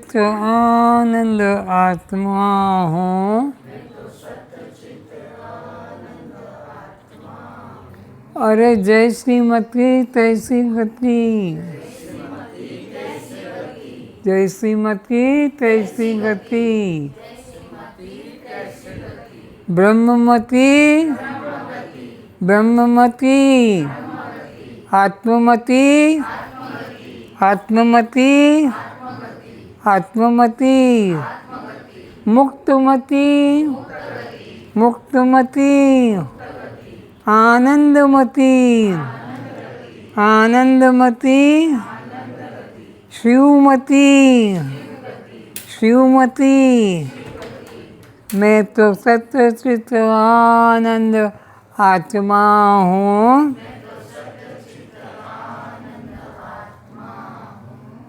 चित्त आनंद आत्मा हूँ। अरे जैसी मति तैसी गति, जैसी मति तैसी गति। ब्रह्ममति ब्रह्ममति, आत्ममति आत्ममति आत्ममति, मुक्तमति मुक्तमति, आनंदमति आनंदमति, शिवमति शिवमति। मैं तो सत्य चित्त आनंद आत्मा हूँ।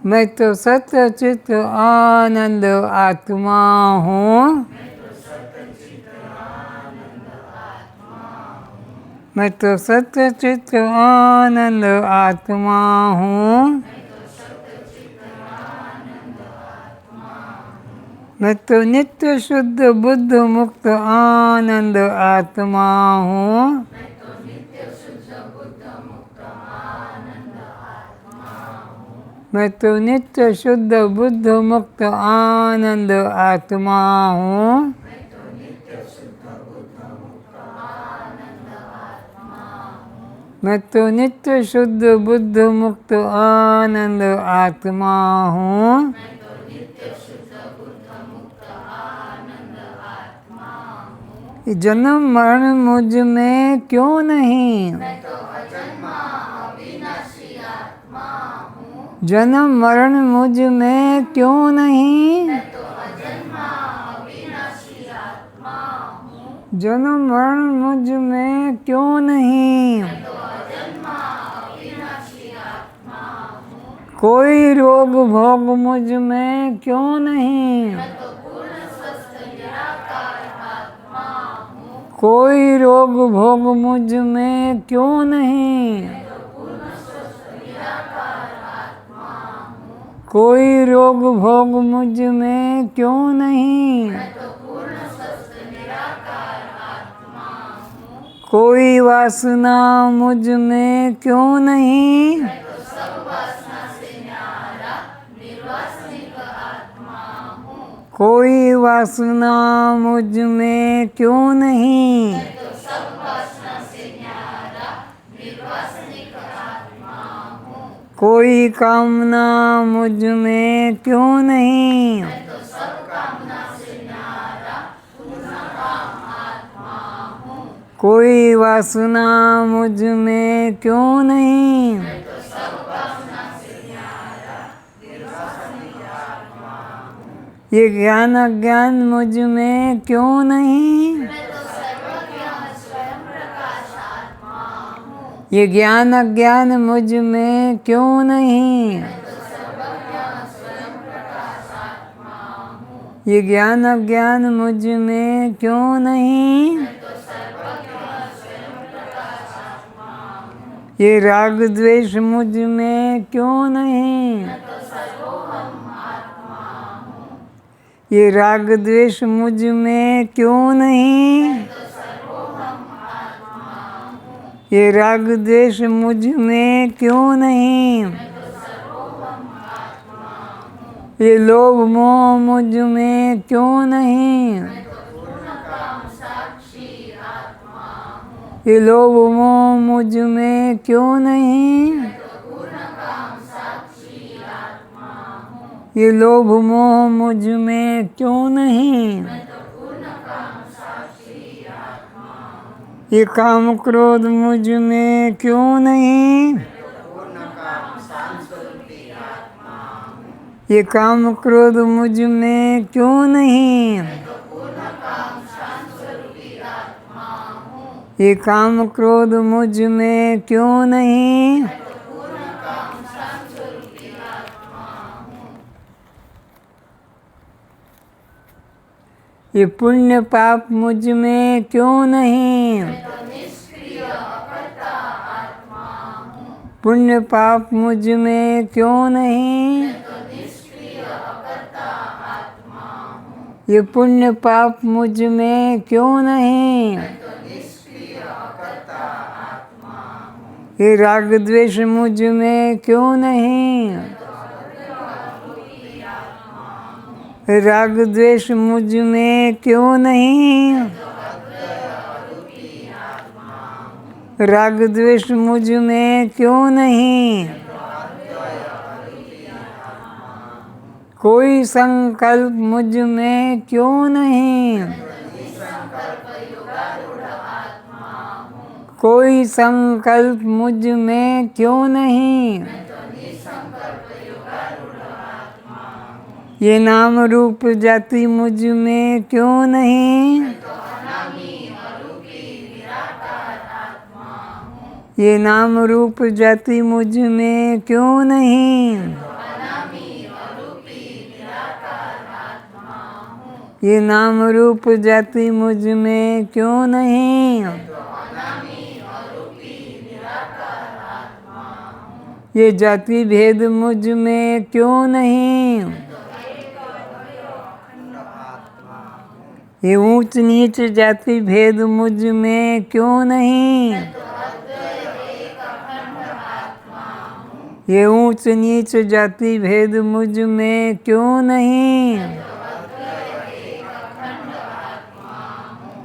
मैं तो सत्य चित्त आनंद आत्मा हूँ। मैं तो सत्य चित्त आनंद आत्मा हूँ। मैं तो नित्य शुद्ध बुद्ध मुक्त आनंद आत्मा हूँ। मैं तो नित्य शुद्ध बुद्ध मुक्त आनंद आत्मा हूँ। मैं तो नित्य शुद्ध बुद्ध मुक्त आनंद आत्मा हूँ। जन्म मरण मुझ में क्यों नहीं, जन्म मरण मुझ में क्यों नहीं, जन्म मरण मुझ में क्यों नहीं। कोई रोग भोग मुझ में क्यों नहीं, कोई रोग भोग मुझ में क्यों नहीं, कोई रोग भोग मुझ में क्यों नहीं। कोई वासना मुझ में क्यों नहीं, कोई वासना मुझ में क्यों नहीं। कोई कामना मुझ में क्यों नहीं, कोई वासना मुझ में क्यों नहीं। ये ज्ञान अज्ञान मुझ में क्यों नहीं, ये ज्ञान अज्ञान मुझ में क्यों नहीं। ये ज्ञान अज्ञान मुझ में क्यों नहीं। ये राग द्वेष मुझ में क्यों नहीं, ये राग द्वेष मुझ में क्यों नहीं। ये राग द्वेष मुझ में क्यों नहीं। ये लोभ मोह मुझ में क्यों नहीं, ये लोभ मोह मुझ में क्यों नहीं। ये लोभ मोह मुझ में क्यों नहीं। ये काम क्रोध मुझ में क्यों नहीं। ये काम क्रोध मुझ में क्यों नहीं। ये काम क्रोध मुझ में क्यों नहीं। ये पुण्य पाप मुझ में क्यों नहीं। पुण्य पाप मुझ में क्यों नहीं। ये पुण्य पाप मुझ में क्यों नहीं? ये राग द्वेष मुझ में क्यों नहीं? राग द्वेष मुझ में क्यों नहीं? राग द्वेष मुझ में क्यों नहीं? कोई संकल्प मुझ में क्यों नहीं? कोई संकल्प मुझ में क्यों नहीं? ये नाम रूप जाति मुझ में क्यों नहीं? ये नाम रूप जाति मुझ में क्यों नहीं? ये नाम रूप जाति मुझ में क्यों नहीं? ये जाति भेद मुझ में क्यों नहीं? ये ऊंच नीच जाति भेद मुझ में क्यों नहीं? ये ऊंच नीच जाति भेद मुझ में क्यों नहीं?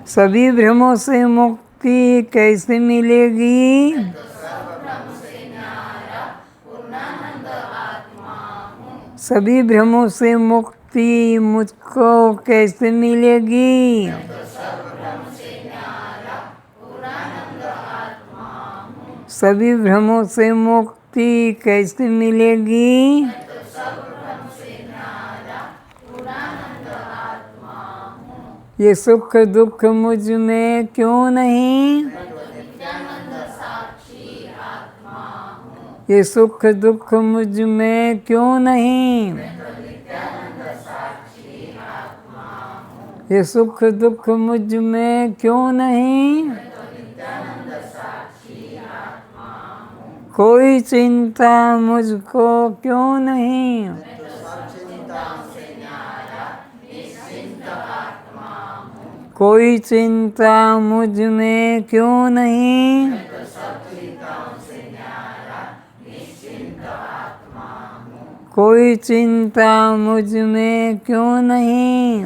सभी भ्रमों से मुक्ति कैसे मिलेगी? सभी भ्रमों से मुक्ति मुझको कैसे मिलेगी? सभी भ्रमों से मुक्ति कैसे मिलेगी? ये सुख दुख मुझ में क्यों नहीं? ये सुख दुख मुझ में क्यों नहीं? ये सुख दुख मुझ में क्यों नहीं? कोई चिंता मुझको क्यों नहीं? कोई चिंता मुझ में क्यों नहीं? कोई चिंता मुझ में क्यों नहीं?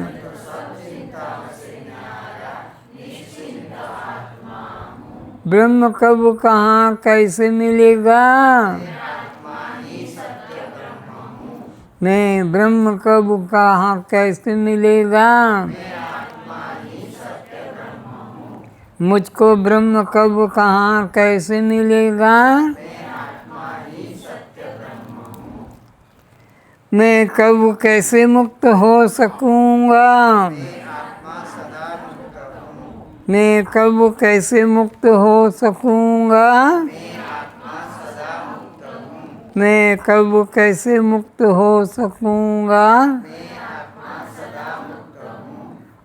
ब्रह्म कब कहाँ कैसे मिलेगा? मैं ब्रह्म कब कहाँ कैसे मिलेगा? मुझको ब्रह्म कब कहाँ कैसे मिलेगा? मैं कब कैसे मुक्त हो सकूँगा? मैं कब कैसे मुक्त हो सकूँगा? मैं कब कैसे मुक्त हो सकूँगा?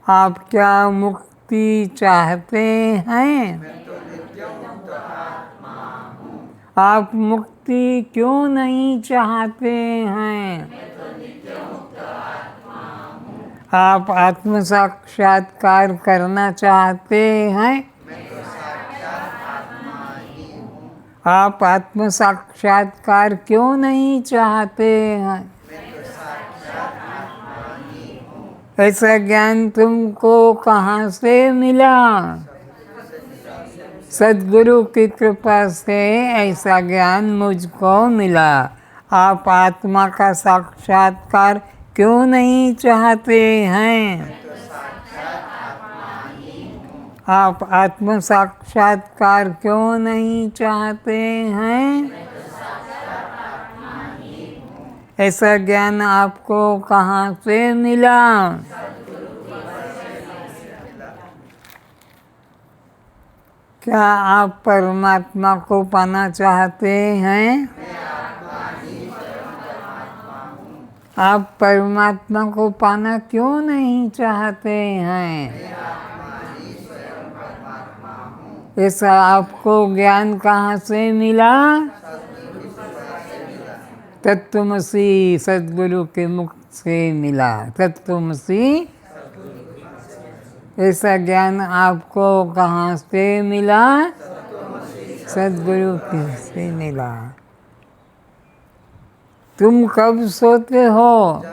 आप क्या मुक्ति चाहते हैं? आप मुक्ति क्यों नहीं चाहते हैं? आप आत्म साक्षात्कार करना चाहते हैं? आप आत्म साक्षात्कार क्यों नहीं चाहते हैं? ऐसा ज्ञान तुमको कहाँ से मिला? सद्गुरु की कृपा से ऐसा ज्ञान मुझको मिला। आप आत्मा का साक्षात्कार क्यों नहीं चाहते हैं? आप आत्म साक्षात्कार क्यों नहीं चाहते हैं? ऐसा ज्ञान आपको कहाँ से मिला? क्या आप परमात्मा को पाना चाहते हैं? आप परमात्मा को पाना क्यों नहीं चाहते हैं? ऐसा आपको ज्ञान कहाँ से मिला? तत्त्वमसि सद्गुरु के मुख से मिला। तत्त्वमसि ऐसा ज्ञान आपको कहाँ से मिला? सद्गुरु से मिला। तुम कब सोते हो?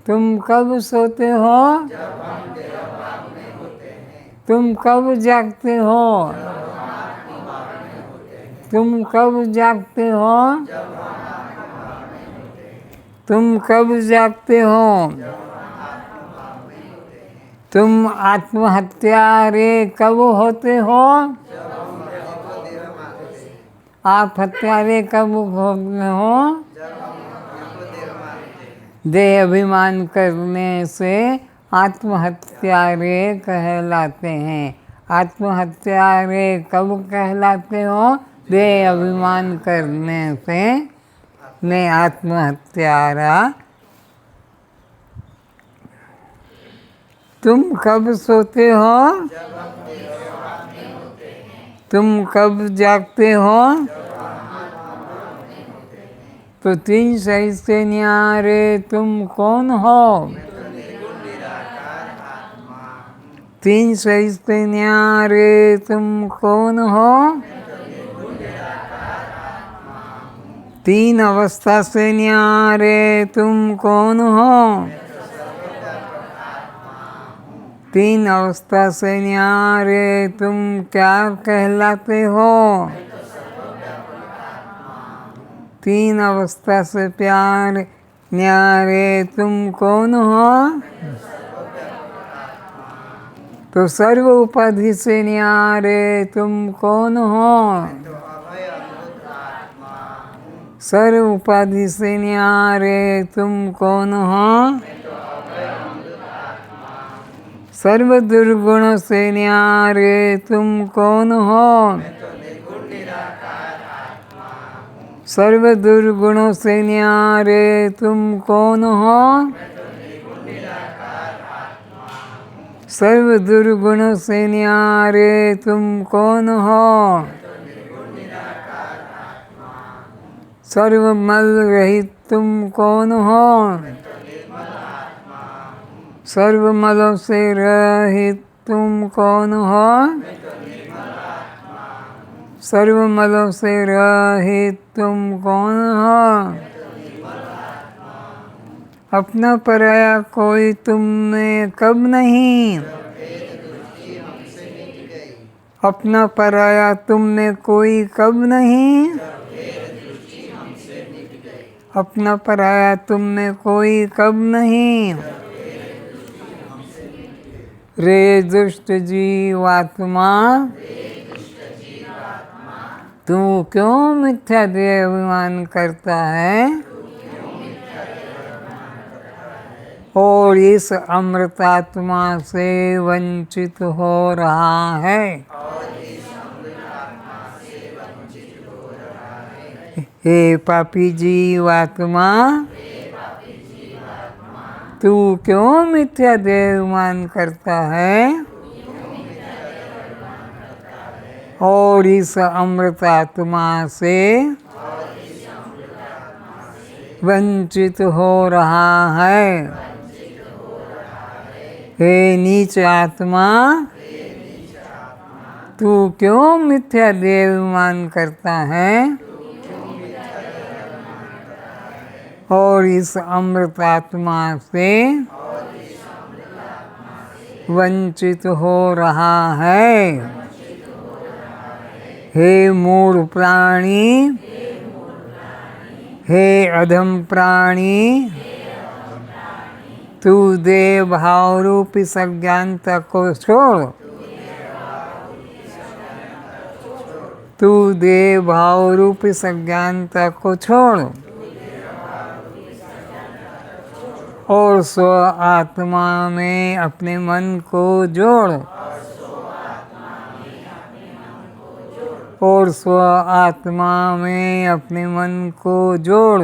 तुम कब सोते हो? तुम कब जागते हो? तुम कब जागते हो? तुम कब जागते हो? तुम आत्महत्यारे कब होते हो? आप हत्यारे कब होते हो? देह अभिमान करने से आत्महत्यारे कहलाते हैं। आत्महत्यारे कब कहलाते हो? देह अभिमान करने से ने आत्महत्यारा। तुम कब सोते हो? तुम कब जागते हो? तो तीन शरीर से न्यारे तुम कौन हो? तीन शरीर से न्यारे तुम कौन हो? तीन अवस्था से न्यारे तुम कौन हो? तीन अवस्था से न्यारे तुम क्या कहलाते हो? तीन अवस्था से प्यार न्यारे तुम कौन हो? तो सर्व उपाधि से न्यारे तुम कौन हो? सर्व उपाधि से न्यारे तुम कौन हो? सर्व दुर्गुणों से न्यारे तुम कौन हो? सर्व दुर्गुणों से न्यारे तुम कौन हो? सर्व दुर्गुणों से न्यारे तुम कौन हो? सर्व मल रहित तुम कौन हो? सर्व मलों से रहित तुम कौन हो? सर्व मलों से रहित तुम कौन हो? अपना पराया कोई तुमने कब नहीं? अपना पराया तुमने कोई कब नहीं? अपना पराया तुमने कोई कब नहीं? रे दुष्ट जीवात्मा, तू क्यों मिथ्या देह अभिमान करता है? और इस अमृतात्मा से वंचित हो रहा है। हे पापी जीवात्मा, तू क्यों मिथ्या देह अभिमान करता है? और इस अमृतात्मा से वंचित हो रहा है। हे नीच आत्मा, तू क्यों मिथ्या देह अभिमान करता है? और इस अमृतात्मा से वंचित हो रहा है। हे मूढ़ प्राणी, हे अधम प्राणी, तू देह भाव रूपी सज्ञानता को छोड़। तू देह भाव रूपी सज्ञानता को छोड़ और स्व आत्मा में अपने मन को जोड़। और स्व आत्मा में अपने मन को जोड़।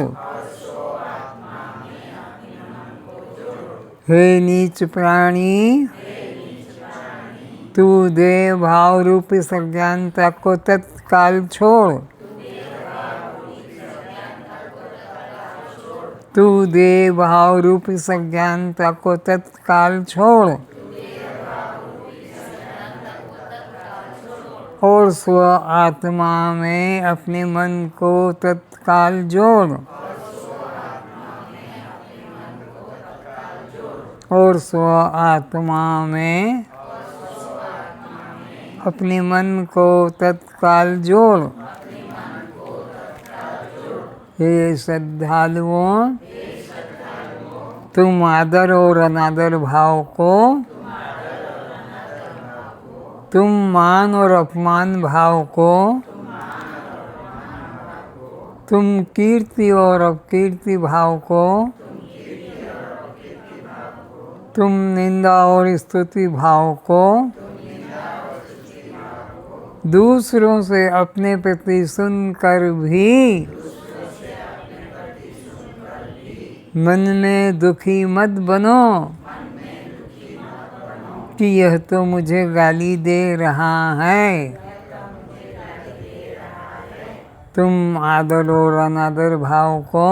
हे नीच प्राणी, तू देह भाव रूपी सज्ञानता को तत्काल छोड़। तू दे भाव रूप सज्ञानता को तत्काल छोड़ और स्व आत्मा में अपने मन को तत्काल जोड़ और स्व आत्मा में अपने मन को तत्काल जोड़। हे श्रद्धालुओं, तुम आदर और अनादर भाव को, तुम मान और अपमान भाव को, तुम कीर्ति और अपकीर्ति भाव को, तुम निंदा और स्तुति भाव को दूसरों से अपने प्रति सुनकर भी मन में दुखी मत बनो कि यह तो मुझे गाली दे रहा है। तुम आदर और अनादर भाव को,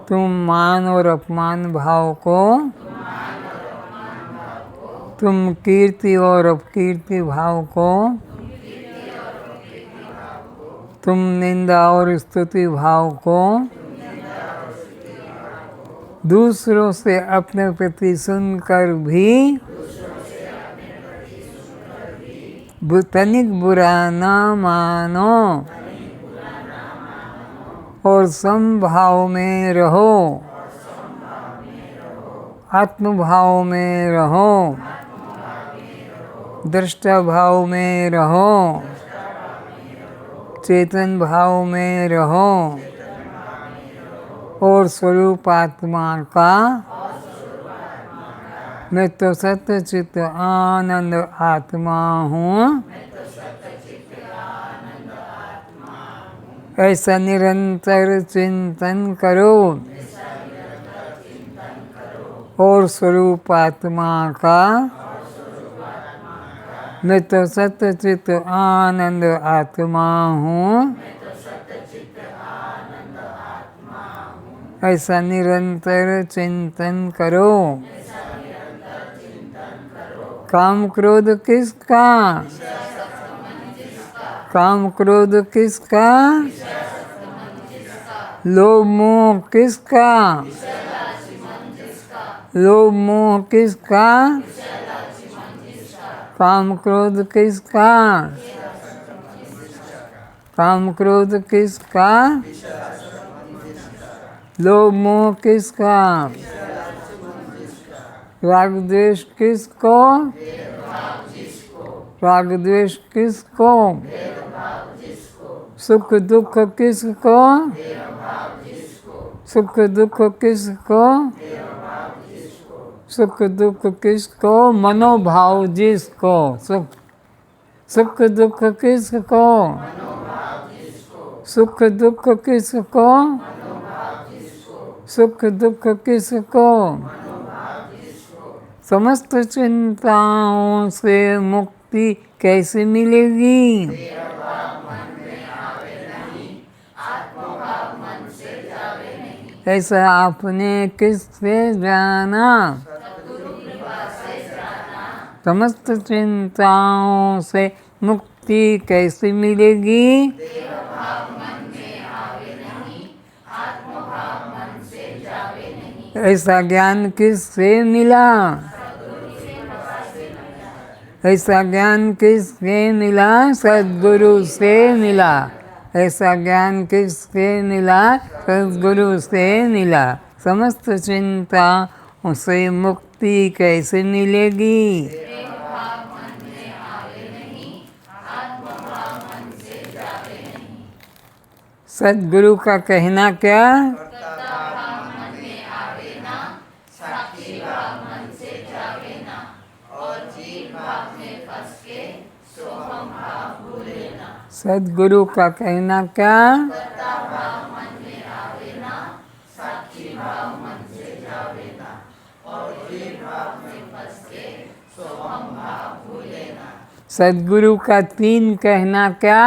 तुम मान और अपमान भाव को, तुम कीर्ति और अपकीर्ति भाव को, तुम निंदा और स्तुति भाव को दूसरों से अपने प्रति सुनकर भी तनिक बुरा न मानो और समभाव में रहो, आत्मभाव में रहो, दृष्टा भाव में रहो, चेतन भाव में रहो और स्वरूप आत्मा का मैं तो सत्य चित्त आनंद आत्मा हूँ, ऐसा निरंतर चिंतन करो और स्वरूप आत्मा का मैं तो सत्य चित्त आनंद आत्मा हूँ, ऐसा निरंतर चिंतन करो। काम क्रोध किसका? काम क्रोध किसका? लोभ मोह किसका? लोभ मोह किसका? काम क्रोध किसका? काम क्रोध किसका? लोभ मोह किसका? राग द्वेष किसको? राग द्वेष किसको? सुख दुख किसको? सुख दुख किसको? सुख दुख किसको? मनोभाव जिसको। सुख दुख किसको? सुख दुख किसको? सुख दुख किसको? समस्त चिंताओं से मुक्ति कैसे मिलेगी? ऐसा आपने किससे जाना? समस्त चिंताओं से मुक्ति कैसे मिलेगी? ऐसा ज्ञान किससे मिला? ऐसा ज्ञान किससे मिला? सद्गुरु से मिला। ऐसा ज्ञान किससे मिला? सद्गुरु से मिला। समस्त चिंता से मुक्ति कैसे मिलेगी? सद्गुरु का कहना क्या? सद्गुरु का कहना क्या? सद्गुरु का 3 कहना क्या?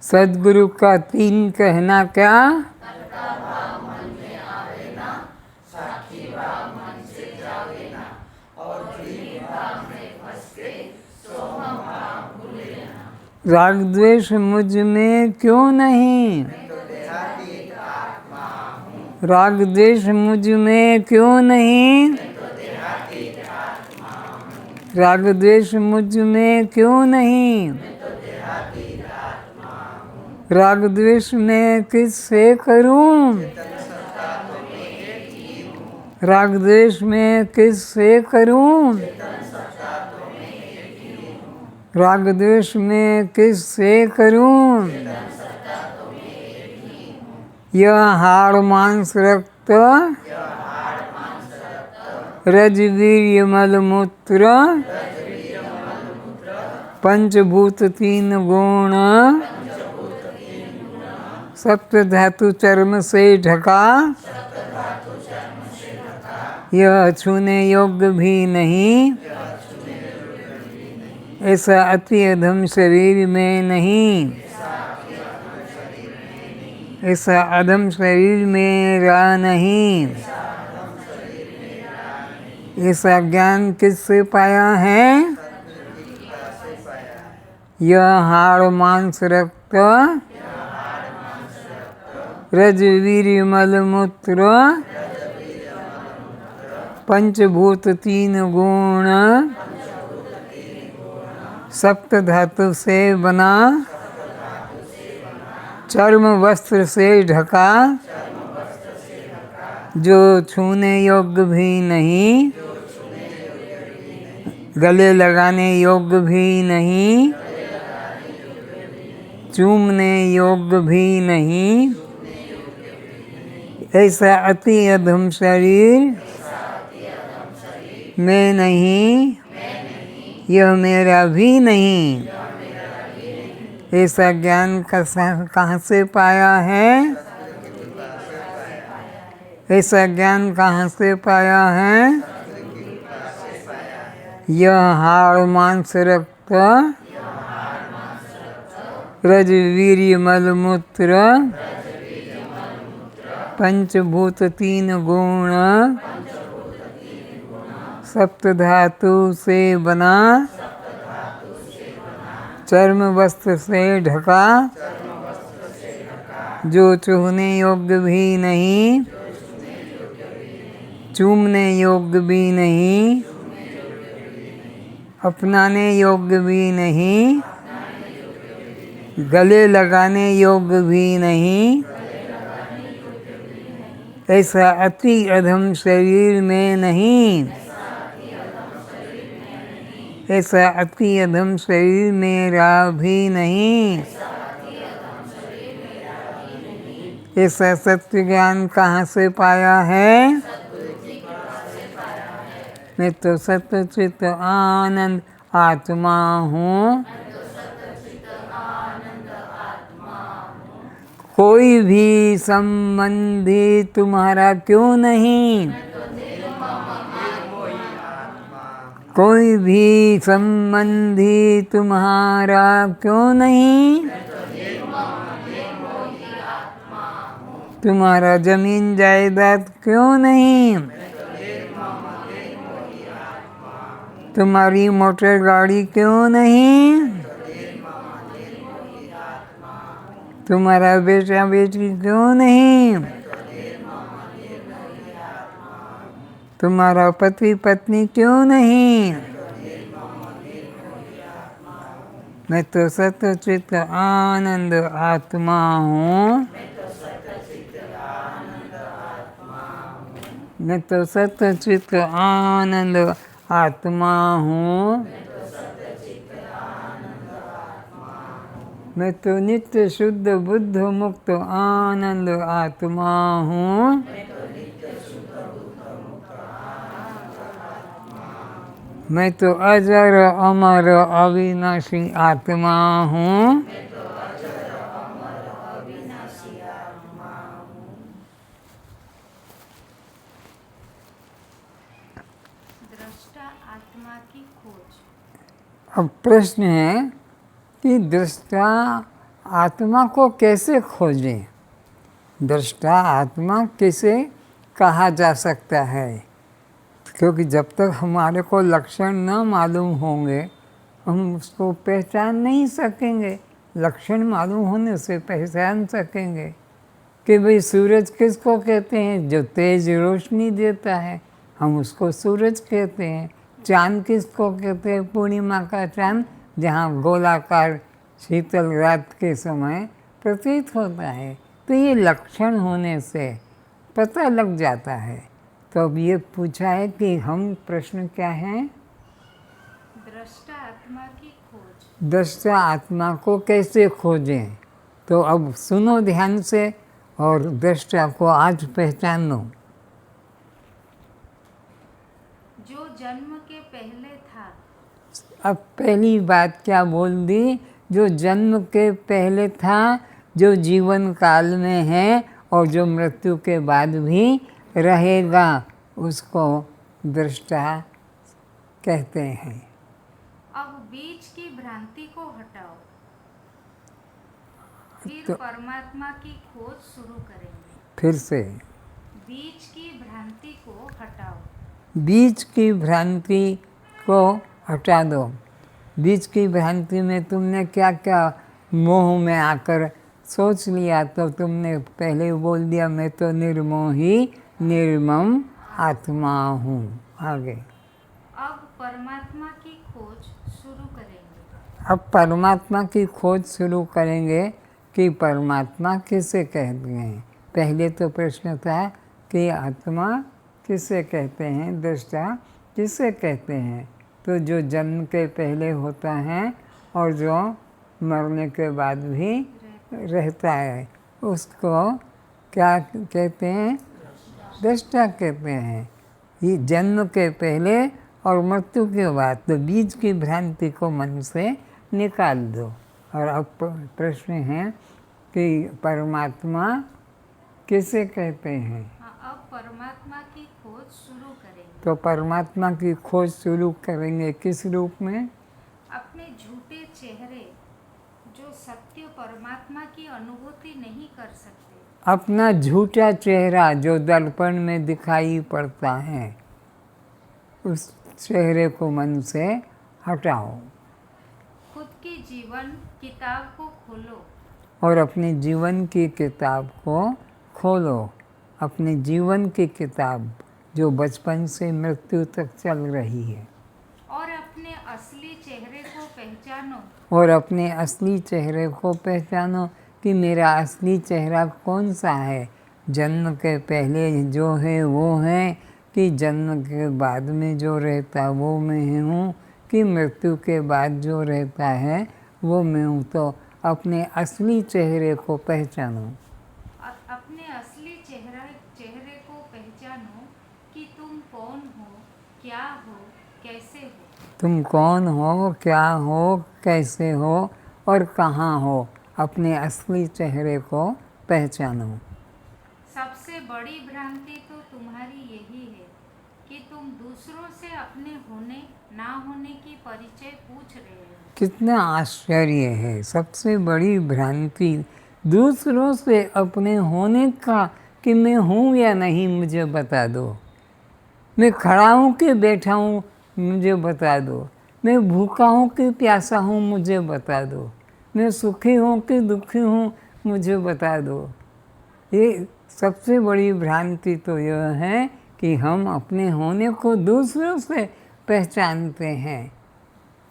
सद्गुरु का 3 कहना क्या? राग द्वेष मुझ में क्यों नहीं? राग द्वेष मुझ में क्यों नहीं? राग द्वेष मुझ में क्यों नहीं? राग द्वेष मैं किससे करूं? राग द्वेष मैं किससे करूं? राग द्वेष मैं किससे करूं? यह हाड़ मांस रक्त रज वीर्य मल मूत्र पंचभूत 3 गुण सप्त धातु चर्म से ढका, यह छूने योग्य भी नहीं, ऐसा अति अधम शरीर में नहीं, ऐसा अधम शरीर मेरा नहीं। ऐसा ज्ञान किससे पाया है? यह हाड़ मांस रक्त रज वीर्य मल मूत्र पंचभूत 3 गुण सप्त धातु से बना, चर्म वस्त्र से ढका, जो छूने योग्य भी नहीं, गले लगाने योग्य भी नहीं, चूमने योग्य भी नहीं, ऐसा अति अधम शरीर मैं नहीं, यह मेरा भी नहीं। ऐसा ज्ञान कहाँ से पाया है? ऐसा ज्ञान कहाँ से पाया है? यह हाड़ मांस रक्त रज वीर्य मल मूत्र पंचभूत 3 गुण सप्त धातु से बना, चर्म वस्त्र से ढका, जो छूने योग्य भी नहीं, चूमने योग्य भी नहीं, अपनाने योग्य भी नहीं, गले लगाने योग्य भी नहीं, ऐसा अति अधम शरीर में नहीं, ऐसा अति अधम शरीर मेरा भी नहीं। ऐसा सत्य ज्ञान कहाँ से पाया है? मैं तो सत्य चित आनंद आत्मा हूँ। कोई भी संबंधी तुम्हारा क्यों नहीं? कोई भी संबंधी तुम्हारा क्यों नहीं? तुम्हारा जमीन जायदाद क्यों नहीं? तुम्हारी मोटर गाड़ी क्यों नहीं? तुम्हारा बेटा बेटी क्यों नहीं? तुम्हारा पति पत्नी क्यों नहीं? मैं तो सत्य चित्त आनंद आत्मा हूँ। मैं तो सत्य चित्त आनंद आत्मा हूँ। मैं तो नित्य शुद्ध बुद्ध मुक्त आनंद आत्मा हूँ। मैं तो अजर अमर अविनाशी आत्मा हूँ। दृष्टा आत्मा की खोज। अब प्रश्न है कि दृष्टा आत्मा को कैसे खोजें? दृष्टा आत्मा कैसे कहा जा सकता है? क्योंकि जब तक हमारे को लक्षण न मालूम होंगे हम उसको पहचान नहीं सकेंगे। लक्षण मालूम होने से पहचान सकेंगे कि भाई सूरज किसको कहते हैं? जो तेज रोशनी देता है, हम उसको सूरज कहते हैं। चाँद किसको कहते हैं? पूर्णिमा का चाँद, जहाँ गोलाकार शीतल रात के समय प्रतीत होता है। तो ये लक्षण होने से पता लग जाता है। तो अब ये पूछा है कि हम प्रश्न क्या हैं? दृष्टा आत्मा की खोज। दृष्टा आत्मा को कैसे खोजें? तो अब सुनो ध्यान से और दृष्टा को आज पहचानो। जो जन्म के पहले था। अब पहली बात क्या बोल दी? जो जन्म के पहले था, जो जीवन काल में है और जो मृत्यु के बाद भी रहेगा, उसको दृष्टा कहते हैं। अब बीच की भ्रांति को हटाओ, फिर तो परमात्मा की खोज शुरू करेंगे। फिर से बीच की भ्रांति को हटाओ। बीच की भ्रांति को हटा दो। बीच की भ्रांति में तुमने क्या क्या मोह में आकर सोच लिया, तो तुमने पहले बोल दिया मैं तो निर्मोही निर्मम आत्मा हूँ। आगे अब परमात्मा की खोज शुरू करेंगे। अब परमात्मा की खोज शुरू करेंगे कि परमात्मा किसे कहते हैं। पहले तो प्रश्न था कि आत्मा किसे कहते हैं, दृष्टा किसे कहते हैं। तो जो जन्म के पहले होता है और जो मरने के बाद भी रहता है, उसको क्या कहते हैं? दृष्टा कहते हैं। ये जन्म के पहले और मृत्यु के बाद। तो बीच की भ्रांति को मन से निकाल दो। और अब प्रश्न है कि परमात्मा किसे कहते हैं? अब परमात्मा की खोज शुरू करेंगे। तो परमात्मा की खोज शुरू करेंगे किस रूप में? अपने झूठे चेहरे जो सत्य परमात्मा की अनुभूति नहीं कर सकते। अपना झूठा चेहरा जो दर्पण में दिखाई पड़ता है, उस चेहरे को मन से हटाओ खुद की जीवन किताब को खोलो। और अपने जीवन की किताब को खोलो। अपने जीवन की किताब जो बचपन से मृत्यु तक चल रही है। और अपने असली चेहरे को पहचानो। और अपने असली चेहरे को पहचानो कि मेरा असली चेहरा कौन सा है। जन्म के पहले जो है वो है, कि जन्म के बाद में जो रहता है वो मैं हूँ, कि मृत्यु के बाद जो रहता है वो मैं हूँ। तो अपने असली चेहरे को पहचानो। अपने असली चेहरे को पहचानो कि तुम कौन हो, क्या हो, कैसे हो। तुम कौन हो, क्या हो, कैसे हो और कहाँ हो। अपने असली चेहरे को पहचानो। सबसे बड़ी भ्रांति तो तुम्हारी यही है कि तुम दूसरों से अपने होने ना होने की परिचय पूछ रहे हो। कितना आश्चर्य है। सबसे बड़ी भ्रांति दूसरों से अपने होने का, कि मैं हूँ या नहीं मुझे बता दो। मैं खड़ा हूँ कि बैठा हूँ मुझे बता दो। मैं भूखा हूँ कि प्यासा हूँ मुझे बता दो। मैं सुखी हूँ कि दुखी हूँ मुझे बता दो। ये सबसे बड़ी भ्रांति तो यह है कि हम अपने होने को दूसरों से पहचानते हैं।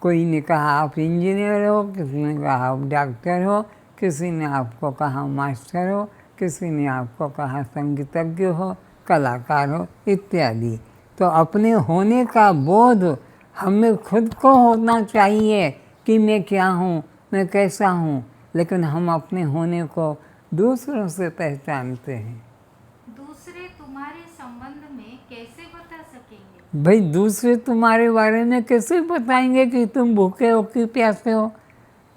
कोई ने कहा आप इंजीनियर हो, किसी ने कहा आप डॉक्टर हो, किसी ने आपको कहा मास्टर हो, किसी ने आपको कहा संगीतज्ञ हो, कलाकार हो इत्यादि। तो अपने होने का बोध हमें खुद को होना चाहिए कि मैं क्या हूँ, मैं कैसा हूँ। लेकिन हम अपने होने को दूसरों से पहचानते हैं। दूसरे तुम्हारे संबंध में कैसे बता सकेंगे? भाई दूसरे तुम्हारे बारे में कैसे बताएंगे कि तुम भूखे हो कि प्यासे हो।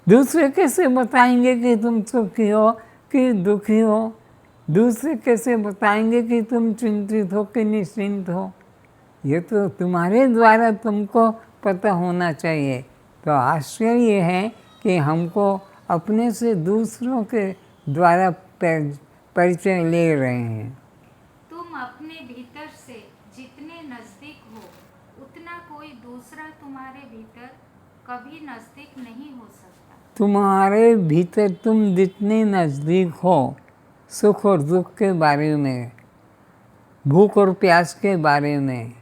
दूसरे कैसे बताएंगे कि तुम सुखी हो कि दुखी हो। दूसरे कैसे बताएंगे कि तुम चिंतित हो कि निश्चिंत हो। ये तो तुम्हारे द्वारा तुमको पता होना चाहिए। तो आश्चर्य है कि हमको अपने से दूसरों के द्वारा परिचय ले रहे हैं। तुम अपने भीतर से जितने नजदीक हो उतना कोई दूसरा तुम्हारे भीतर कभी नजदीक नहीं हो सकता। तुम्हारे भीतर तुम जितने नज़दीक हो, सुख और दुख के बारे में, भूख और प्यास के बारे में,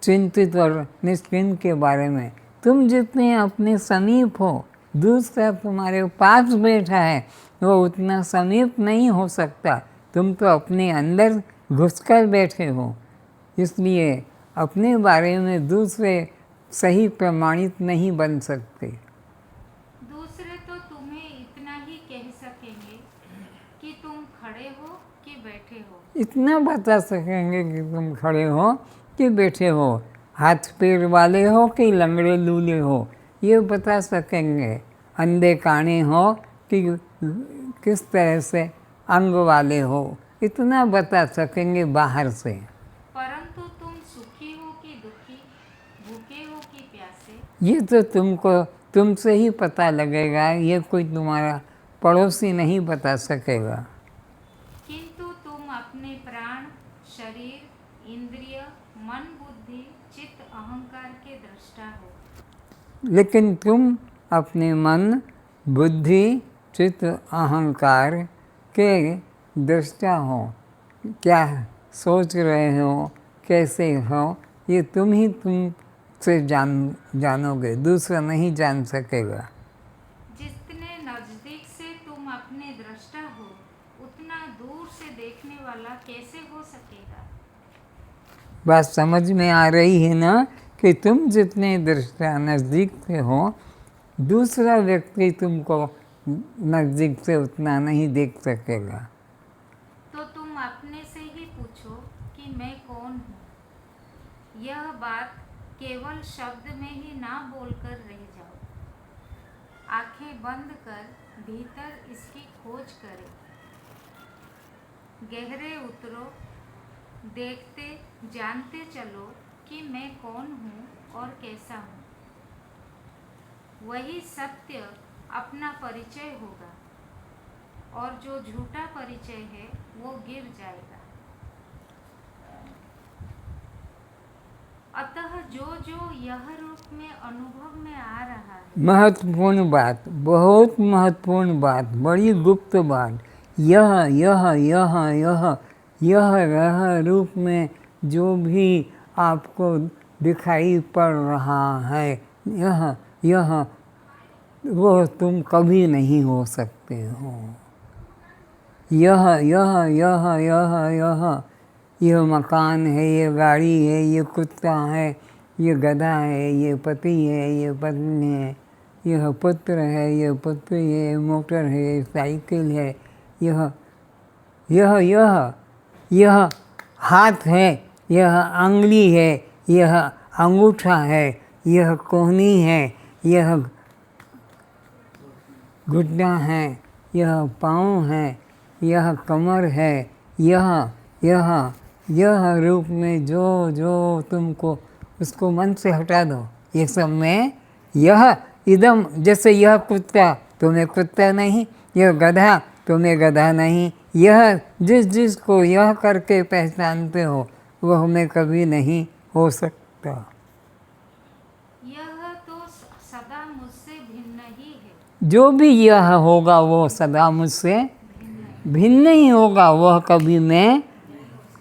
चिंतित और निश्चिंत के बारे में, तुम जितने अपने समीप हो, दूसरा तुम्हारे पास बैठा है वो उतना समीप नहीं हो सकता। तुम तो अपने अंदर घुसकर बैठे हो, इसलिए अपने बारे में दूसरे सही प्रमाणित नहीं बन सकते। दूसरे तो तुम्हें इतना ही कह सकेंगे कि तुम खड़े हो कि बैठे हो। इतना बता सकेंगे कि तुम खड़े हो कि बैठे हो, हाथ पैर वाले हो कि लंगड़े लूले हो, ये बता सकेंगे। अंधे काने हो कि किस तरह से अंग वाले हो, इतना बता सकेंगे बाहर से। परंतु तुम सुखी हो कि दुखी, भूखे हो कि प्यासे, ये तो तुमसे ही पता लगेगा, ये कोई तुम्हारा पड़ोसी नहीं बता सकेगा। किंतु तुम अपने प्राण, शरीर, इंद्रिय, मन, बुद्धि, चित्त, अहंकार के दृष्टा हो। लेकिन तुम अपने मन, बुद्धि, चित्त, अहंकार के दृष्टा हो। क्या सोच रहे हो, कैसे हो, ये तुम ही तुमसे जानोगे, दूसरा नहीं जान सकेगा। जितने नजदीक से तुम अपने दृष्टा हो उतना दूर से देखने वाला कैसे हो सकेगा। बात समझ में आ रही है ना कि तुम जितने दृष्टा नज़दीक से हो, दूसरा व्यक्ति तुमको नज़दीक से उतना नहीं देख सकेगा। तो तुम अपने से ही पूछो कि मैं कौन हूँ। यह बात केवल शब्द में ही ना बोलकर रह जाओ। आंखें बंद कर भीतर इसकी खोज करें। गहरे उतरो, देखते जानते चलो कि मैं कौन हूँ और कैसा हूँ। वही सत्य अपना परिचय होगा और जो झूठा परिचय है वो गिर जाएगा। अतः जो जो यह रूप में अनुभव में आ रहा है, महत्वपूर्ण बात, बहुत महत्वपूर्ण बात, बड़ी गुप्त बात, यह रूप में जो भी आपको दिखाई पड़ रहा है, यह वो तुम कभी नहीं हो सकते हो। यह मकान है, ये गाड़ी है, ये कुत्ता है, ये गधा है, ये पति है, ये पत्नी है, यह पुत्र है, ये पुत्री है, मोटर है, साइकिल है, यह हाथ है, यह अंगुली है, यह अंगूठा है, यह कोहनी है, यह घुटना है, यह पाँव है, यह कमर है, यह रूप में जो जो तुमको, उसको मन से हटा दो। ये सब में यह इदम, जैसे यह कुत्ता तुम्हें कुत्ता नहीं, यह गधा तुम्हें गधा नहीं, यह जिस को यह करके पहचानते हो वह हमें कभी नहीं हो सकता। यह तो सदा मुझसे भिन्न ही है। जो भी यह होगा वो सदा मुझसे भिन्न ही होगा। वह कभी मैं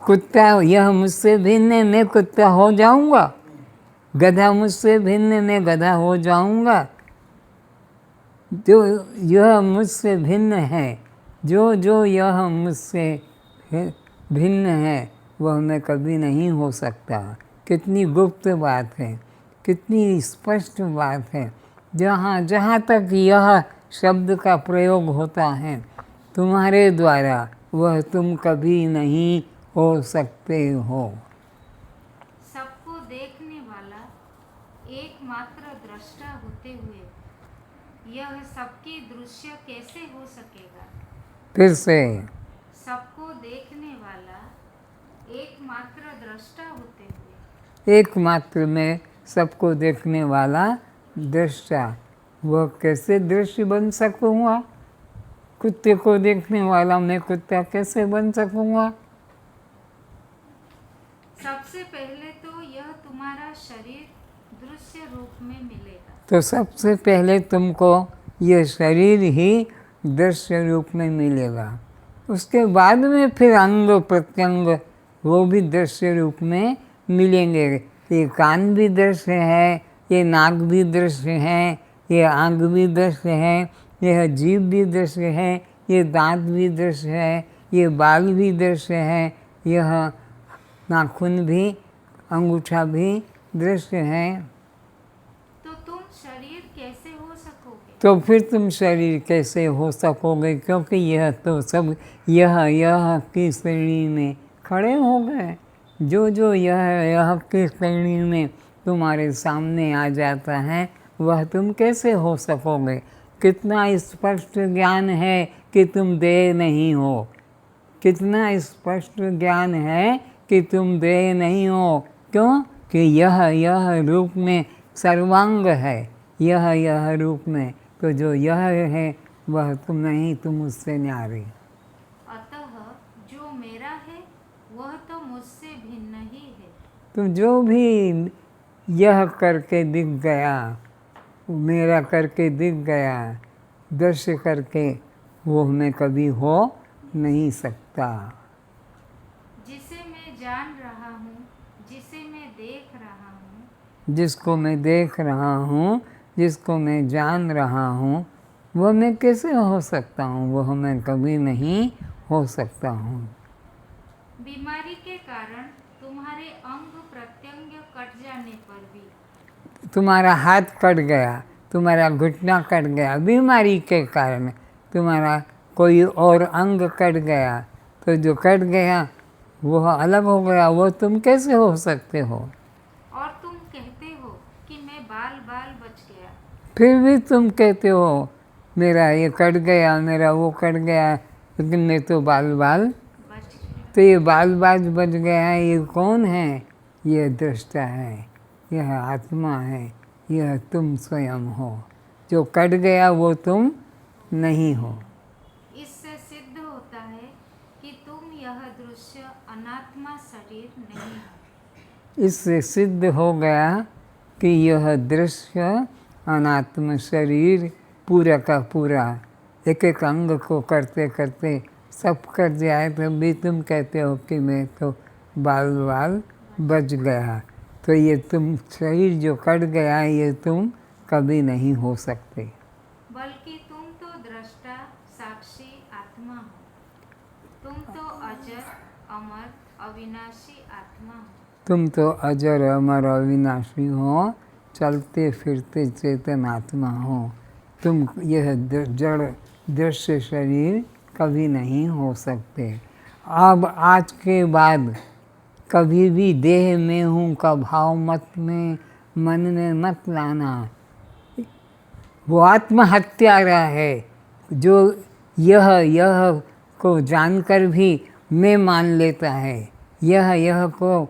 कुत्ता, यह मुझसे भिन्न है, मैं कुत्ता हो जाऊंगा। गधा मुझसे भिन्न, मैं गधा हो जाऊंगा। जो यह मुझसे भिन्न है, जो जो यह मुझसे भिन्न है वह मैं कभी नहीं हो सकता। कितनी गुप्त बात है, कितनी स्पष्ट बात है। जहाँ तक यह शब्द का प्रयोग होता है तुम्हारे द्वारा, वह तुम कभी नहीं हो सकते हो। सबको देखने वाला एकमात्र दृष्टा होते हुए यह सबकी दृश्य कैसे हो सकेगा। फिर से, सबको देखने वाला एकमात्र दृष्टा होते हुए, एकमात्र में सबको देखने वाला दृष्टा, वह कैसे दृश्य बन सकूँगा? कुत्ते को देखने वाला मैं कुत्ता कैसे बन सकूँगा? सबसे पहले तो यह तुम्हारा शरीर दृश्य रूप में मिलेगा। तो सबसे पहले तुमको ये शरीर ही दृश्य रूप में मिलेगा, उसके बाद में फिर अंग प्रत्यंग वो भी दृश्य रूप में मिलेंगे। ये कान भी दृश्य है, ये नाक भी दृश्य है, ये आँख भी दृश्य है, यह जीभ भी दृश्य है, ये दांत भी दृश्य है, ये बाल भी दृश्य है, यह नाखून भी, अंगूठा भी दृश्य है। तो तुम शरीर कैसे हो सकोगे? तो फिर तुम शरीर कैसे हो सकोगे? क्योंकि यह तो सब यह की श्रेणी में खड़े हो गए। जो यह की श्रेणी में तुम्हारे सामने आ जाता है वह तुम कैसे हो सकोगे? कितना स्पष्ट ज्ञान है कि तुम देह नहीं हो, कितना स्पष्ट ज्ञान है कि तुम देह नहीं हो। क्यों? कि यह रूप में सर्वांग है, यह रूप में, तो जो यह है वह तुम नहीं, तुम उससे न्यारे। अतः जो मेरा है वह तो मुझसे भिन्न ही है। तो जो भी यह करके दिख गया, मेरा करके दिख गया, दृश्य करके, वो मैं कभी हो नहीं सकता। जिसे मैं जान रहा हूँ, जिसे मैं देख रहा हूँ, जिसको मैं देख रहा हूँ, जिसको मैं जान रहा हूँ, वह मैं कैसे हो सकता हूँ? वह मैं कभी नहीं हो सकता हूँ। बीमारी के कारण तुम्हारे अंग प्रत्यंग कट जाने पर भी, तुम्हारा हाथ कट गया, तुम्हारा घुटना कट गया, बीमारी के कारण तुम्हारा कोई और अंग कट गया, तो जो कट गया वह अलग हो गया, वो तुम कैसे हो सकते हो? और तुम कहते हो कि मैं बाल बाल बच गया। फिर भी तुम कहते हो मेरा ये कट गया, मेरा वो कट गया, लेकिन मैं तो बाल बाल, बच गया। तो ये बाल बाज बच गया है, ये कौन है? यह दृष्टा है, यह आत्मा है, यह तुम स्वयं हो। जो कट गया वो तुम नहीं हो। इससे सिद्ध होता है कि तुम यह दृश्य अनात्मा शरीर नहीं हो। इससे सिद्ध हो गया कि यह दृश्य अनात्म शरीर पूरा का पूरा एक एक अंग को करते करते सब कट जाए, तब भी तुम कहते हो कि मैं तो बाल बाल बच गया। तो ये तुम शरीर जो कट गया ये तुम कभी नहीं हो सकते। बल्कि तुम तो दृष्टा साक्षी आत्मा हो। तुम तो अजर अमर अविनाशी आत्मा हो। तुम तो अजर अमर अविनाशी हो, चलते फिरते चेतन आत्मा हो। तुम यह जड़ दृश्य शरीर कभी नहीं हो सकते। अब आज के बाद कभी भी देह में हूँ का भाव मन में मत लाना। वो आत्महत्यारा है जो यह को जानकर भी मैं मान लेता है। यह को,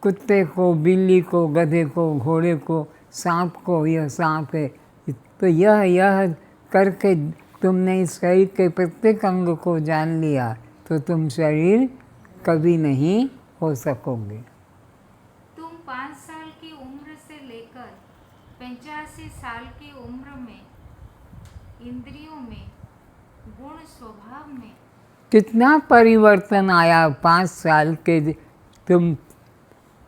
कुत्ते को, बिल्ली को, गधे को, घोड़े को, सांप को, यह सांप है। तो यह करके तुमने इस शरीर के प्रत्येक अंग को जान लिया, तो तुम शरीर कभी नहीं हो सकोगे। तुम 5 साल की उम्र से लेकर 85 साल की उम्र में इंद्रियों में, गुण स्वभाव में कितना परिवर्तन आया। 5 साल के तुम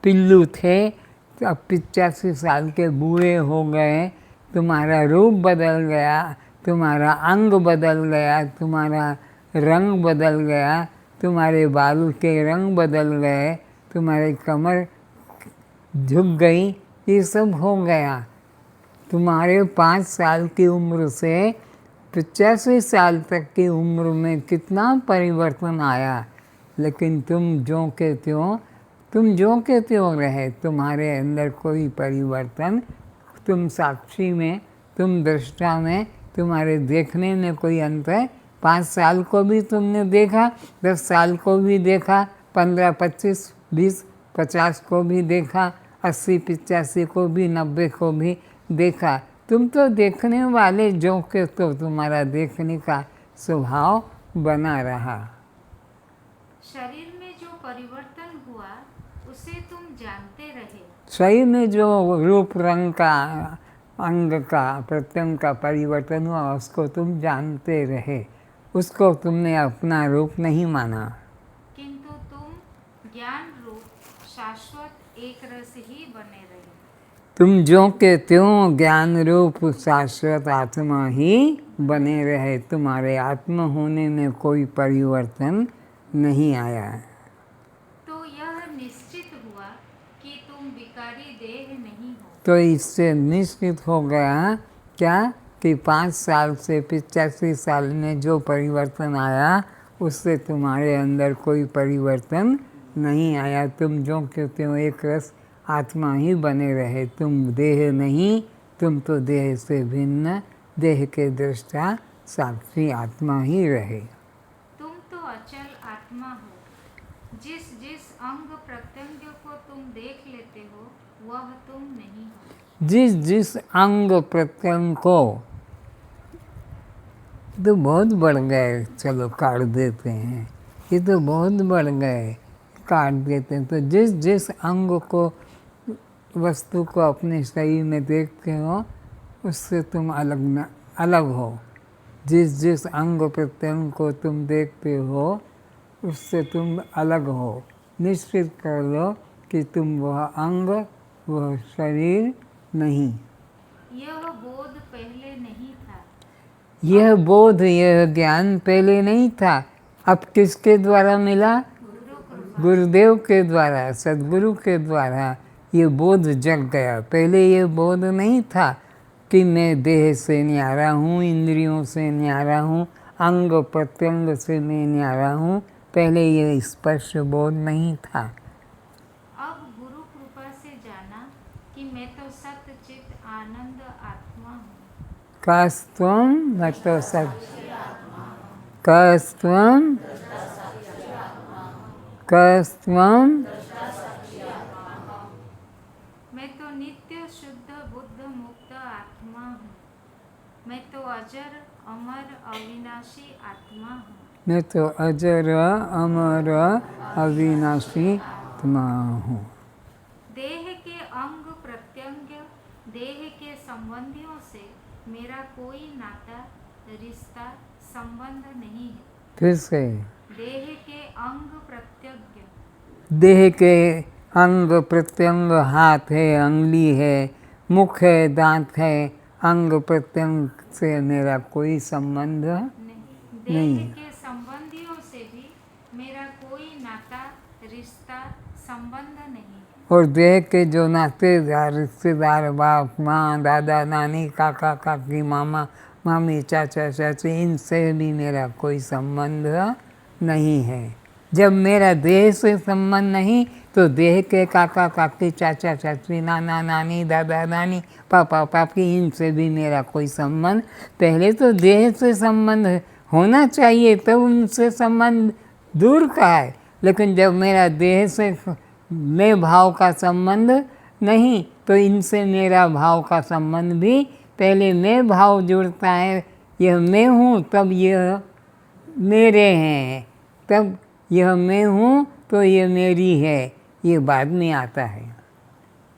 पिल्लू थे, अब 85 साल के बूढ़े हो गए, तुम्हारा रूप बदल गया, तुम्हारा अंग बदल गया, तुम्हारा रंग बदल गया, तुम्हारे बाल के रंग बदल गए, तुम्हारी कमर झुक गई, ये सब हो गया। तुम्हारे 5 साल की उम्र से 85 साल तक की उम्र में कितना परिवर्तन आया। लेकिन तुम जो के त्यों रहे, तुम्हारे अंदर कोई परिवर्तन, तुम साक्षी में, तुम दृष्टा में, तुम्हारे देखने में कोई अंतर। 5 साल को भी तुमने देखा, 10 साल को भी देखा, 15, 25, 20, 50 को भी देखा, 80, 85 को भी, 90 को भी देखा, तुम तो देखने वाले जो कि तो तुम्हारा देखने का स्वभाव बना रहा। शरीर में जो परिवर्तन हुआ उसे तुम जानते रहे। शरीर में जो रूप रंग का अंग का प्रत्यंग का परिवर्तन हुआ उसको तुम जानते रहे, उसको तुमने अपना रूप नहीं माना। किंतु तुम ज्ञान रूप शाश्वत एक रस ही बने रहे। तुम जो के त्यों ज्ञान रूप शाश्वत आत्मा ही बने रहे, तुम्हारे आत्मा होने में कोई परिवर्तन नहीं आया। तो यह निश्चित हुआ कि तुम विकारी देह नहीं हो। तो इससे निश्चित हो गया क्या कि 5 साल से 85 साल में जो परिवर्तन आया उससे तुम्हारे अंदर कोई परिवर्तन नहीं आया। तुम जो के त्यों एक रस आत्मा ही बने रहे, तुम देह नहीं, तुम तो देह से भिन्न देह के दृष्टा साक्षी आत्मा ही रहे। तुम तो अचल आत्मा हो। जिस जिस अंग प्रत्यंग को तुम देख लेते हो वह तुम नहीं हो। जिस जिस अंग प्रत्यंग को तो बहुत बढ़ गए, चलो काट देते हैं, ये तो बहुत बढ़ गए, काट देते हैं। तो जिस जिस अंग को वस्तु को अपने शरीर में देखते हो उससे तुम अलग हो। जिस जिस अंग प्रत्यंग को तुम देखते हो उससे तुम अलग हो। निश्चित कर लो कि तुम वह अंग वह शरीर नहीं। यह बोध पहले नहीं था। यह बोध यह ज्ञान पहले नहीं था। अब किसके द्वारा मिला? गुरुदेव के द्वारा, सद्गुरु के द्वारा ये बोध जग गया। पहले ये बोध नहीं था कि मैं देह से न्यारा हूँ, इंद्रियों से न्यारा हूँ, अंग प्रत्यंग से मैं न्यारा हूँ। पहले ये स्पर्श बोध नहीं था। अब गुरु कृपा से जाना कि मैं तो सच्चित आनंद आत्मा हूँ। कस्त्वं मतो सत् कस्त्वं कस्त्वं मैं तो नित्य शुद्ध बुद्ध मुक्त आत्मा हूँ। मैं तो अजर अमर अविनाशी आत्मा हूँ। मैं तो अजर अमर अविनाशी आत्मा हूँ। देह के अंग प्रत्यंग देह के संबंधियों से मेरा कोई नाता रिश्ता संबंध नहीं है। फिर से देह के अंग प्रत्यंग देह के अंग प्रत्यंग हाथ है, अंगुली है, मुख है, दांत है, अंग प्रत्यंग से मेरा कोई संबंध देह नहीं। के संबंधियों से भी मेरा कोई नाता रिश्ता संबंध नहीं है। और देह के जो नातेदार रिश्तेदार बाप माँ दादा नानी काका काकी मामा मामी चाचा चाची इनसे भी मेरा कोई संबंध नहीं है। जब मेरा देह से संबंध नहीं तो देह के काका काकी चाचा चाची नाना नानी दादा नानी पापा पापी इनसे भी मेरा कोई संबंध। पहले तो देह से संबंध होना चाहिए तब उनसे संबंध दूर का है। लेकिन जब मेरा देह से मैं भाव का संबंध नहीं तो इनसे मेरा भाव का संबंध भी पहले मैं भाव जुड़ता है। यह मैं हूँ तब यह मेरे हैं, तब यह मैं हूँ तो यह मेरी है, ये बाद में आता है।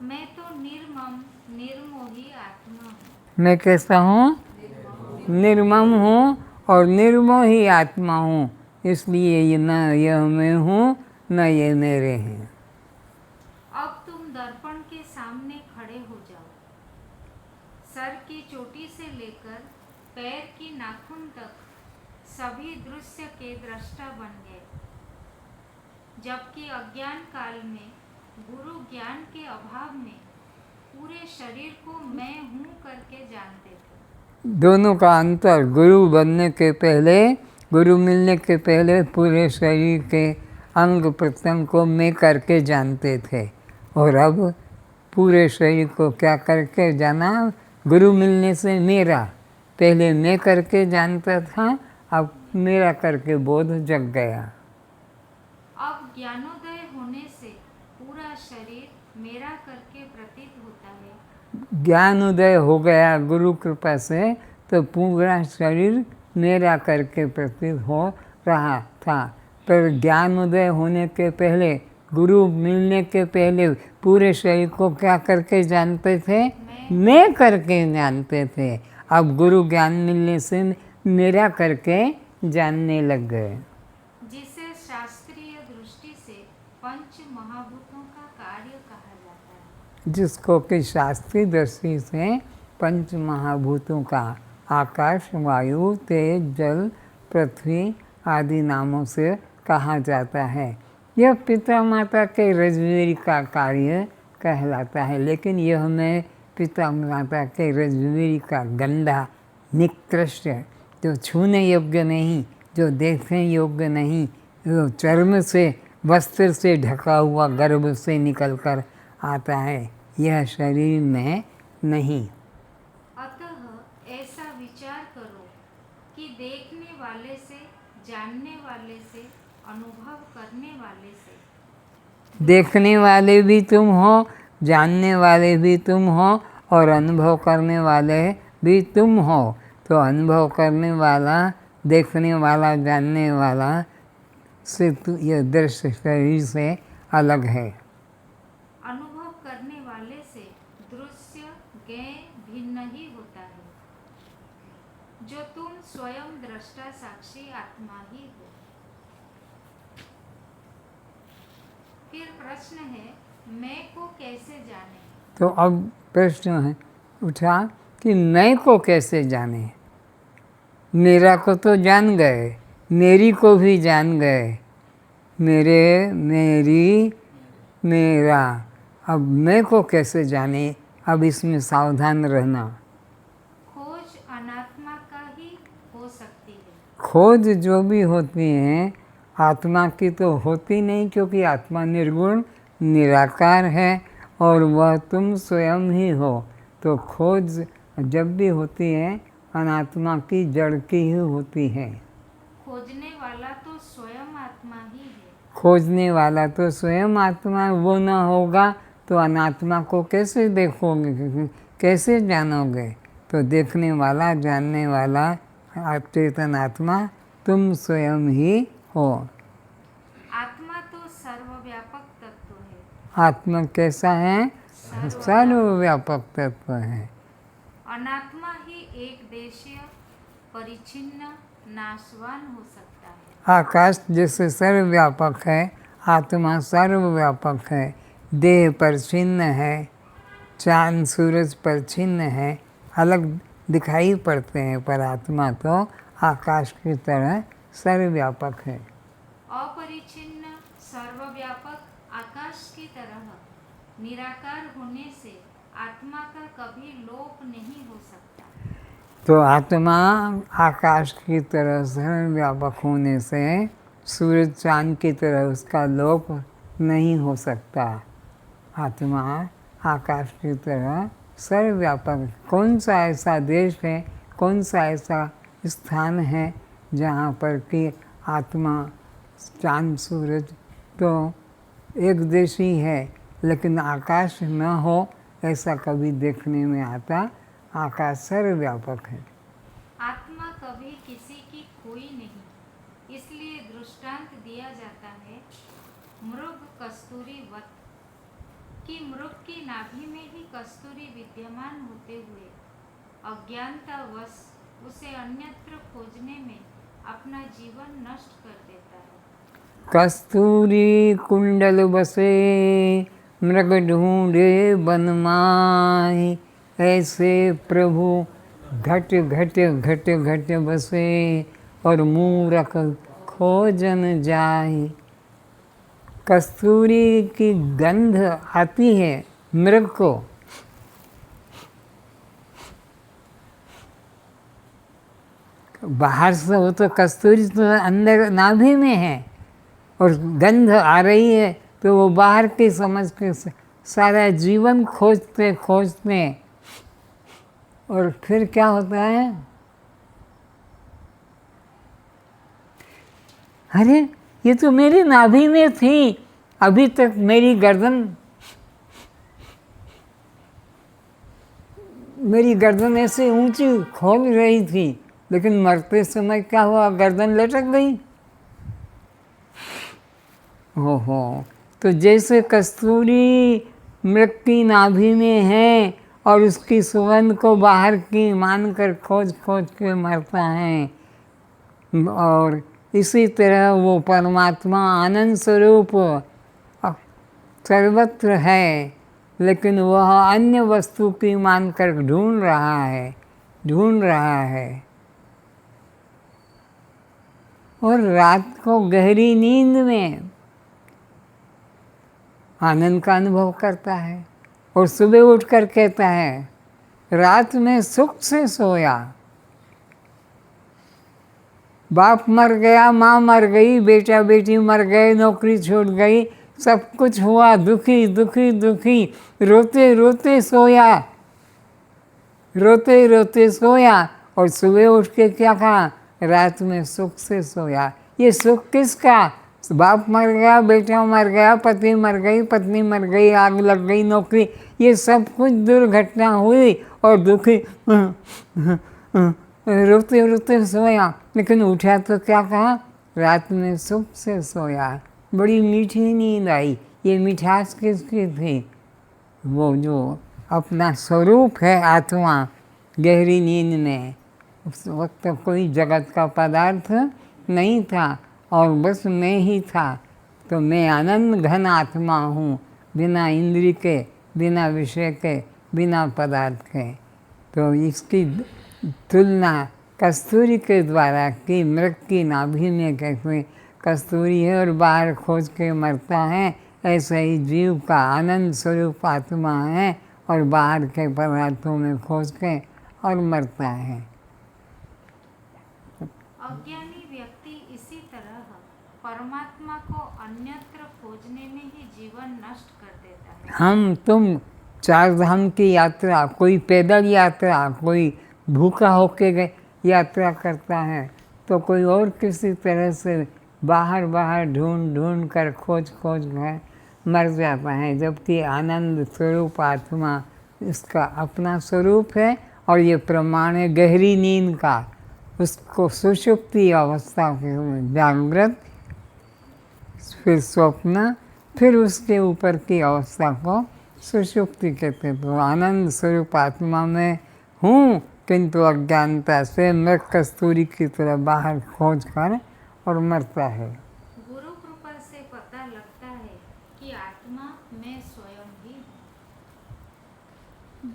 मैं तो निर्मम निर्मोही आत्मा हूँ। मैं कैसा हूँ? निर्मम हूँ और निर्मोही आत्मा हूँ। इसलिए ये न यह मैं हूँ न ये मेरे हैं। अब तुम दर्पण के सामने खड़े हो जाओ। सर की चोटी से लेकर पैर की नाखून तक सभी दृश्य के दृष्टा बन गए। जबकि अज्ञान काल में गुरु ज्ञान के अभाव में पूरे शरीर को मैं हूँ करके जानते थे। दोनों का अंतर, गुरु बनने के पहले, गुरु मिलने के पहले पूरे शरीर के अंग प्रत्यंग को मैं करके जानते थे और अब पूरे शरीर को क्या करके जाना? गुरु मिलने से मेरा, पहले मैं करके जानता था, अब मेरा करके बोध जग गया। अब ज्ञानोदय होने से पूरा शरीर मेरा करके प्रतीत होता है ज्ञान उदय हो गया गुरु कृपा से, तो पूरा शरीर मेरा करके प्रतीत हो रहा था। पर ज्ञान उदय होने के पहले, गुरु मिलने के पहले पूरे शरीर को क्या करके जानते थे? मैं करके जानते थे। अब गुरु ज्ञान मिलने से मेरा करके जानने लग गए। जिसे शास्त्रीय दृष्टि से पंच महाभूतों का कार्य कहा जाता है। जिसको कि शास्त्रीय दृष्टि से पंच महाभूतों का, आकाश, वायु, तेज, जल, पृथ्वी आदि नामों से कहा जाता है। यह पिता माता के रजवीर का कार्य कहलाता है। लेकिन यह मैं पिता माता के रजवीर का गंदा, निकृष्ट, जो छूने योग्य नहीं, जो देखने योग्य नहीं, जो चर्म से, वस्त्र से ढका हुआ गर्भ से निकलकर आता है, यह शरीर में नहीं। अतः ऐसा विचार करो कि देखने वाले से, जानने वाले से, अनुभव करने वाले से, देखने वाले भी तुम हो, जानने वाले भी तुम हो और अनुभव करने वाले भी तुम हो। तो अनुभव करने वाला, देखने वाला, जानने वाला से यह दृश्य शरीर से अलग है। अनुभव करने वाले से दृश्य ज्ञेय भिन्न ही होता है, जो तुम स्वयं दृष्टा साक्षी आत्मा ही हो। फिर प्रश्न है, मैं को कैसे जाने? तो अब प्रश्न है उठा कि मैं को कैसे जाने। मेरा को तो जान गए, मेरी को भी जान गए, मेरे, मेरी, मेरा। अब मैं को कैसे जाने? अब इसमें सावधान रहना। खोज अनात्मा का ही हो सकती है। खोज जो भी होती है आत्मा की तो होती नहीं, क्योंकि आत्मा निर्गुण निराकार है और वह तुम स्वयं ही हो। तो खोज जब भी होती है अनात्मा की, जड़ की ही होती है। खोजने वाला तो स्वयं आत्मा ही है। खोजने वाला तो स्वयं आत्मा, वो न होगा तो अनात्मा को कैसे देखोगे, कैसे जानोगे? तो देखने वाला, जानने वाला चेतन आत्मा तुम स्वयं ही हो। आत्मा तो सर्वव्यापक तत्व है। आत्मा कैसा है? सर्वव्यापक तत्व है। अनात्मा ही एक देशीय, परिचिन्न, नाशवान हो सकता है। आकाश जैसे सर्वव्यापक है, आत्मा सर्वव्यापक है। देह पर छिन्न है, चांद सूरज पर छिन्न है, अलग दिखाई पड़ते हैं, पर आत्मा तो आकाश की तरह सर्वव्यापक है। अपरिचिन्न, सर्वव्यापक आकाश की तरह निराकार होने से आत्मा का कभी लोप नहीं हो सकता। तो आत्मा आकाश की तरह सर्वव्यापक होने से सूरज चांद की तरह उसका लोप नहीं हो सकता। आत्मा आकाश की तरह सर्वव्यापक। कौन सा ऐसा देश है, कौन सा ऐसा स्थान है जहाँ पर कि आत्मा चांद सूरज तो एक देशी है, लेकिन आकाश न हो, ऐसा कभी देखने में आता? आकाश सर्वव्यापक है। आत्मा कभी किसी की खोई नहीं, इसलिए दृष्टांत दिया जाता है मृग कस्तूरी वत, कि मृग की नाभि में ही कस्तूरी विद्यमान होते हुए अज्ञानतावश उसे अन्यत्र खोजने में अपना जीवन नष्ट कर देता है। कस्तूरी कुंडल बसे मृग ढूंढे बनमाई, ऐसे प्रभु घट घट घट घट बसे और मूरख खोजन जाए। कस्तूरी की गंध आती है मृग को, बाहर से वो तो कस्तूरी तो अंदर नाभि में है और गंध आ रही है, तो वो बाहर की समझ के सारा जीवन खोजते खोजते, और फिर क्या होता है? अरे ये तो मेरी नाभि में थी, अभी तक मेरी गर्दन मेरी गर्दन ऐसे ऊंची खोल रही थी, लेकिन मरते समय क्या हुआ, गर्दन लटक गई। ओहो, तो जैसे कस्तूरी मृग की नाभि में है और उसकी सुगंध को बाहर की मानकर खोज खोज के मरता है, और इसी तरह वो परमात्मा आनंद स्वरूप सर्वत्र है, लेकिन वह अन्य वस्तु की मानकर ढूंढ रहा है। और रात को गहरी नींद में आनंद का अनुभव करता है और सुबह उठकर कहता है रात में सुख से सोया। बाप मर गया, माँ मर गई, बेटा बेटी मर गए, नौकरी छूट गई, सब कुछ हुआ, दुखी दुखी दुखी, रोते रोते सोया और सुबह उठ के क्या कहा, रात में सुख से सोया। ये सुख किसका? बाप मर गया, बेटा मर गया, पति मर गई, पत्नी मर गई, आग लग गई, नौकरी, ये सब कुछ दुर्घटना हुई और दुखी रोते रोते सोया, लेकिन उठा तो क्या कहा, रात में सुख से सोया। बड़ी मीठी नींद आई। ये मिठास किसकी थी? वो जो अपना स्वरूप है आत्मा, गहरी नींद में उस वक्त तो कोई जगत का पदार्थ नहीं था और बस मैं ही था। तो मैं आनंद घन आत्मा हूँ, बिना इंद्रिय के, बिना विषय के, बिना पदार्थ के। तो इसकी तुलना कस्तूरी के द्वारा की। मृग की नाभि में कैसे कस्तूरी है और बाहर खोज के मरता है, ऐसे ही जीव का आनंद स्वरूप आत्मा है और बाहर के पदार्थों में खोज के और मरता है। अज्ञानी व्यक्ति इसी तरह परमात्मा को अन्यत्र खोजने में ही जीवन नष्ट कर देता है। हम तुम चार धाम की यात्रा, कोई पैदल यात्रा, कोई भूखा होके गए यात्रा करता है, तो कोई और किसी तरह से बाहर बाहर ढूंढ ढूंढ कर खोज खोज कर मर जाता है, जबकि आनंद स्वरूप आत्मा इसका अपना स्वरूप है। और ये प्रमाण है गहरी नींद का, उसको सुषुप्ति अवस्था के जागृत, फिर स्वप्न, फिर उसके ऊपर की अवस्था को सुषुप्ति कहते। तो आनंद स्वरूप आत्मा में हूँ, किंतु अज्ञानता से मृग कस्तूरी की तरह बाहर खोज कर और मरता है। गुरु कृपा से पता लगता है कि आत्मा मैं स्वयं ही हूँ।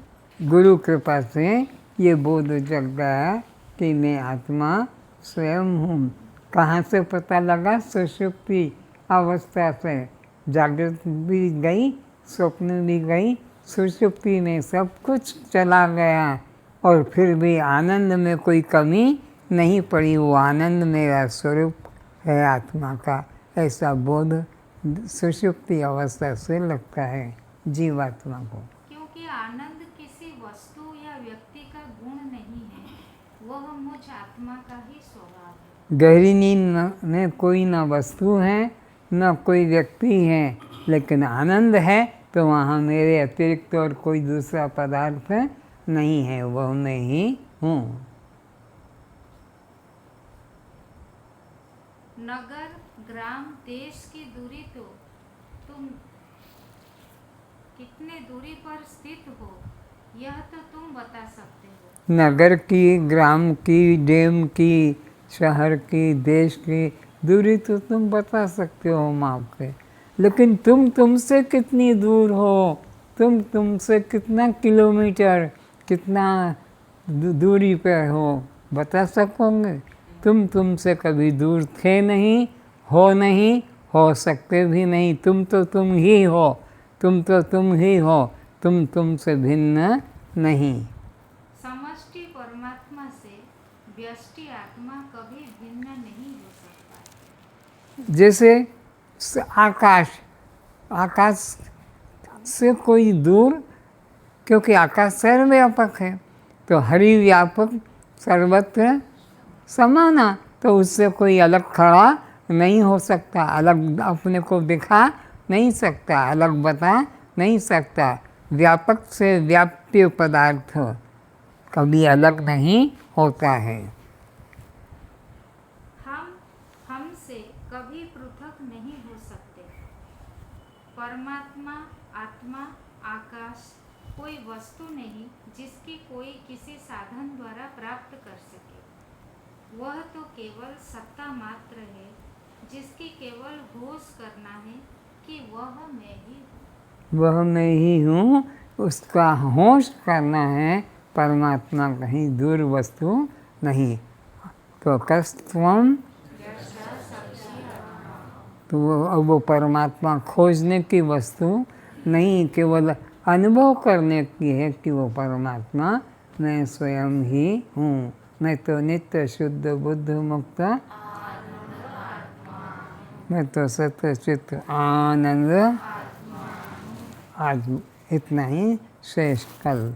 गुरु कृपा से ये बोध जगता है कि मैं आत्मा स्वयं हूँ। कहाँ से पता लगा? सुषुप्ति अवस्था से। जागृत भी गई, स्वप्न भी गई, सुषुप्ति में सब कुछ चला गया और फिर भी आनंद में कोई कमी नहीं पड़ी। वो आनंद मेरा स्वरूप है आत्मा का, ऐसा बोध सुषुप्ति अवस्था से लगता है जीवात्मा को। क्योंकि आनंद किसी वस्तु या व्यक्ति का गुण नहीं है, वह मुझ आत्मा का ही स्वभाव है। गहरी नींद में कोई न वस्तु है न कोई व्यक्ति है, लेकिन आनंद है तो वहाँ मेरे अतिरिक्त और कोई दूसरा पदार्थ नहीं है, वह मैं ही हूँ। नगर, ग्राम, देश की दूरी तो तुम कितने दूरी पर स्थित हो, यह तो तुम बता सकते हो। नगर की, ग्राम की, डेम की, शहर की, देश की दूरी तो तुम बता सकते हो माप के, लेकिन तुमसे कितनी दूर हो, तुमसे कितना किलोमीटर, कितना दूरी पर हो, बता सकोगे? तुमसे कभी दूर थे नहीं, हो सकते भी नहीं। तुम तो तुम ही हो, तुम ही हो, तुमसे भिन्न नहीं। समष्टि परमात्मा से व्यष्टि आत्मा कभी भिन्न नहीं हो सकता। जैसे आकाश से कोई दूर, क्योंकि आकाश सर्वव्यापक है, तो हरि व्यापक सर्वत्र समाना, तो उससे कोई अलग खड़ा नहीं हो सकता, अलग अपने को दिखा नहीं सकता, अलग बता नहीं सकता। व्यापक से व्याप्य पदार्थ कभी अलग नहीं होता है। हम हमसे कभी पृथक नहीं हो सकते। परमात्मा, आत्मा, आकाश कोई वस्तु नहीं जिसकी कोई किसी साधन द्वारा प्राप्त कर सके। वह तो केवल सत्ता मात्र है जिसकी केवल घोष करना है कि वह मैं ही हूँ। वह मैं ही हूँ, उसका होश करना है। परमात्मा कहीं दूर वस्तु नहीं। तो कस्तवम, तो वो परमात्मा खोजने की वस्तु नहीं, केवल अनुभव करने की है कि वो परमात्मा मैं स्वयं ही हूँ। मैं तो नित्य शुद्ध बुद्ध मुक्त, मैं तो सत्य चित्त आनंद। आज इतना ही, शेष कल।